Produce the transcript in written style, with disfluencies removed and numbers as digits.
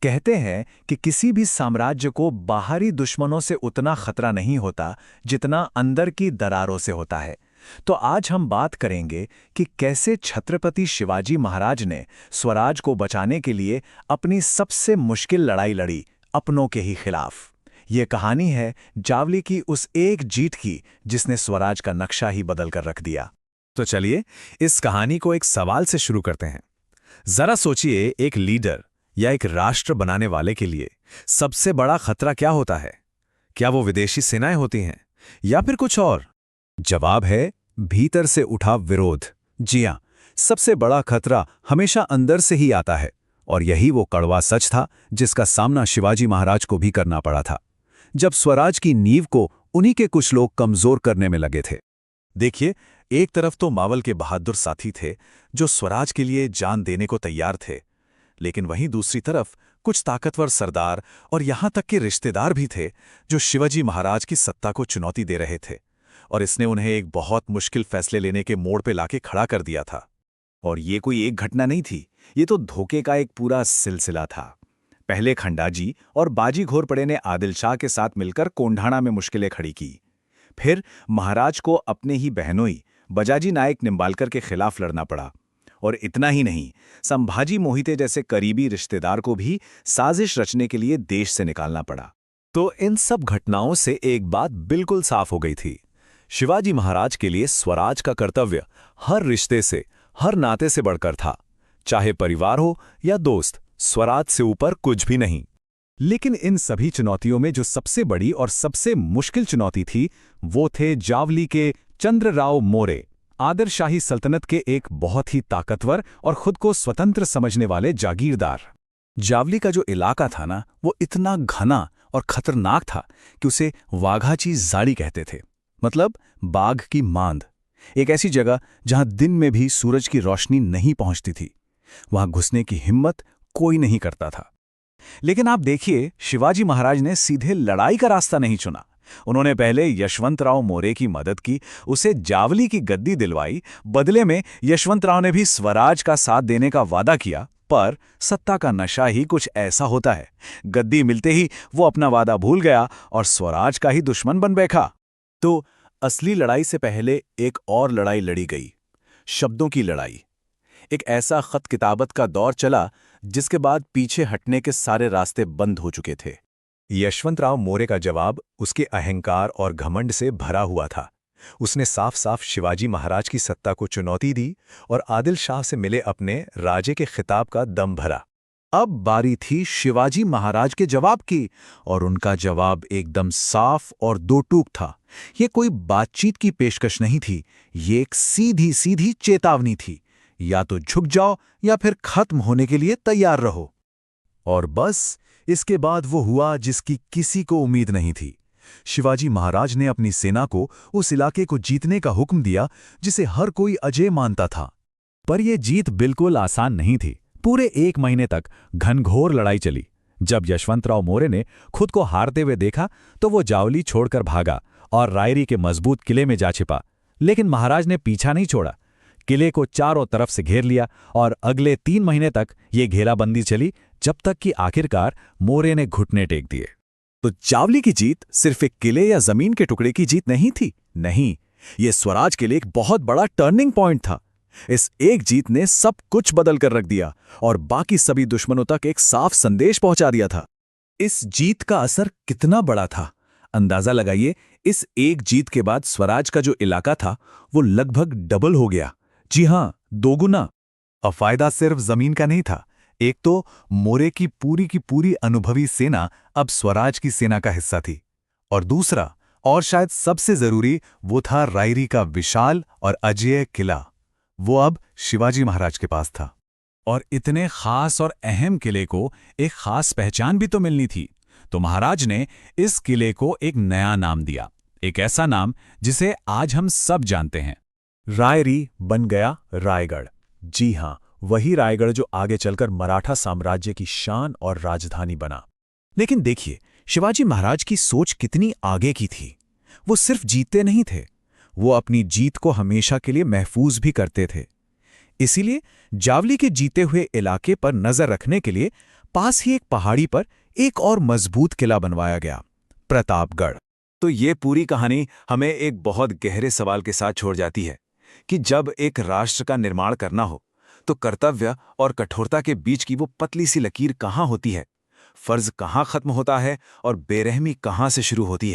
कहते हैं कि किसी भी साम्राज्य को बाहरी दुश्मनों से उतना खतरा नहीं होता जितना अंदर की दरारों से होता है। तो आज हम बात करेंगे कि कैसे छत्रपति शिवाजी महाराज ने स्वराज को बचाने के लिए अपनी सबसे मुश्किल लड़ाई लड़ी, अपनों के ही खिलाफ। ये कहानी है जावली की उस एक जीत की जिसने स्वराज का नक्शा ही बदल कर रख दिया। तो चलिए इस कहानी को एक सवाल से शुरू करते हैं। जरा सोचिए, एक लीडर या एक राष्ट्र बनाने वाले के लिए सबसे बड़ा खतरा क्या होता है? क्या वो विदेशी सेनाएं होती हैं या फिर कुछ और? जवाब है भीतर से उठा विरोध। जी हां, सबसे बड़ा खतरा हमेशा अंदर से ही आता है, और यही वो कड़वा सच था जिसका सामना शिवाजी महाराज को भी करना पड़ा था, जब स्वराज की नींव को उन्हीं के कुछ लोग कमजोर करने में लगे थे। देखिए, एक तरफ तो मावल के बहादुर साथी थे जो स्वराज के लिए जान देने को तैयार थे, लेकिन वहीं दूसरी तरफ कुछ ताकतवर सरदार और यहां तक के रिश्तेदार भी थे जो शिवाजी महाराज की सत्ता को चुनौती दे रहे थे, और इसने उन्हें एक बहुत मुश्किल फैसले लेने के मोड़ पे लाके खड़ा कर दिया था। और ये कोई एक घटना नहीं थी, ये तो धोखे का एक पूरा सिलसिला था। पहले खंडाजी और बाजी घोरपड़े ने आदिल शाह के साथ मिलकर कोंढाणा में मुश्किलें खड़ी की। फिर महाराज को अपने ही बहनोई बजाजी नायक निंबालकर के खिलाफ लड़ना पड़ा। और इतना ही नहीं, संभाजी मोहिते जैसे करीबी रिश्तेदार को भी साजिश रचने के लिए देश से निकालना पड़ा। तो इन सब घटनाओं से एक बात बिल्कुल साफ हो गई थी। शिवाजी महाराज के लिए स्वराज का कर्तव्य हर रिश्ते से, हर नाते से बढ़कर था। चाहे परिवार हो या दोस्त, स्वराज से ऊपर कुछ भी नहीं। लेकिन इन सभी चुनौतियों में जो सबसे बड़ी और सबसे मुश्किल चुनौती थी, वो थे जावली के चंद्रराव मोरे, आदरशाही सल्तनत के एक बहुत ही ताकतवर और खुद को स्वतंत्र समझने वाले जागीरदार। जावली का जो इलाका था ना, वो इतना घना और खतरनाक था कि उसे वाघाची जाड़ी कहते थे, मतलब बाघ की मांद। एक ऐसी जगह जहां दिन में भी सूरज की रोशनी नहीं पहुंचती थी। वहां घुसने की हिम्मत कोई नहीं करता था। लेकिन आप देखिए, शिवाजी महाराज ने सीधे लड़ाई का रास्ता नहीं चुना। उन्होंने पहले यशवंतराव मोरे की मदद की, उसे जावली की गद्दी दिलवाई। बदले में यशवंतराव ने भी स्वराज का साथ देने का वादा किया, पर सत्ता का नशा ही कुछ ऐसा होता है, गद्दी मिलते ही वो अपना वादा भूल गया और स्वराज का ही दुश्मन बन बैठा। तो असली लड़ाई से पहले एक और लड़ाई लड़ी गई, शब्दों की लड़ाई। एक ऐसा खत किताबत का दौर चला जिसके बाद पीछे हटने के सारे रास्ते बंद हो चुके थे। यशवंतराव मोरे का जवाब उसके अहंकार और घमंड से भरा हुआ था। उसने साफ साफ शिवाजी महाराज की सत्ता को चुनौती दी और आदिल शाह से मिले अपने राजे के खिताब का दम भरा। अब बारी थी शिवाजी महाराज के जवाब की, और उनका जवाब एकदम साफ और दो टूक था। ये कोई बातचीत की पेशकश नहीं थी, ये एक सीधी सीधी चेतावनी थी, या तो झुक जाओ या फिर खत्म होने के लिए तैयार रहो। और बस इसके बाद वो हुआ जिसकी किसी को उम्मीद नहीं थी। शिवाजी महाराज ने अपनी सेना को उस इलाके को जीतने का हुक्म दिया जिसे हर कोई अजय मानता था। पर यह जीत बिल्कुल आसान नहीं थी। पूरे 1 महीने तक घनघोर लड़ाई चली। जब यशवंतराव मोरे ने खुद को हारते हुए देखा तो वो जावली छोड़कर भागा और रायरी के मजबूत किले में जा छिपा। लेकिन महाराज ने पीछा नहीं छोड़ा, किले को चारों तरफ से घेर लिया और अगले 3 महीने तक ये घेराबंदी चली, जब तक कि आखिरकार मोरे ने घुटने टेक दिए। तो जावली की जीत सिर्फ एक किले या जमीन के टुकड़े की जीत नहीं थी। नहीं, ये स्वराज के लिए एक बहुत बड़ा टर्निंग पॉइंट था। इस एक जीत ने सब कुछ बदल कर रख दिया और बाकी सभी दुश्मनों तक एक साफ संदेश पहुंचा दिया था। इस जीत का असर कितना बड़ा था, अंदाजा लगाइए। इस एक जीत के बाद स्वराज का जो इलाका था वो लगभग डबल हो गया। जी हां, 2 गुना। और फायदा सिर्फ जमीन का नहीं था। एक तो मोरे की पूरी अनुभवी सेना अब स्वराज की सेना का हिस्सा थी, और दूसरा और शायद सबसे जरूरी वो था रायरी का विशाल और अजेय किला। वो अब शिवाजी महाराज के पास था। और इतने खास और अहम किले को एक खास पहचान भी तो मिलनी थी। तो महाराज ने इस किले को एक नया नाम दिया, एक ऐसा नाम जिसे आज हम सब जानते हैं। रायरी बन गया रायगढ़। जी हां, वही रायगढ़ जो आगे चलकर मराठा साम्राज्य की शान और राजधानी बना। लेकिन देखिए, शिवाजी महाराज की सोच कितनी आगे की थी। वो सिर्फ जीतते नहीं थे, वो अपनी जीत को हमेशा के लिए महफूज भी करते थे। इसीलिए जावली के जीते हुए इलाके पर नजर रखने के लिए पास ही एक पहाड़ी पर एक और मजबूत किला बनवाया गया, प्रतापगढ़। तो ये पूरी कहानी हमें एक बहुत गहरे सवाल के साथ छोड़ जाती है कि जब एक राष्ट्र का निर्माण करना हो तो कर्तव्य और कठोरता के बीच की वो पतली सी लकीर कहाँ होती है, फर्ज कहाँ खत्म होता है और बेरहमी कहाँ से शुरू होती है।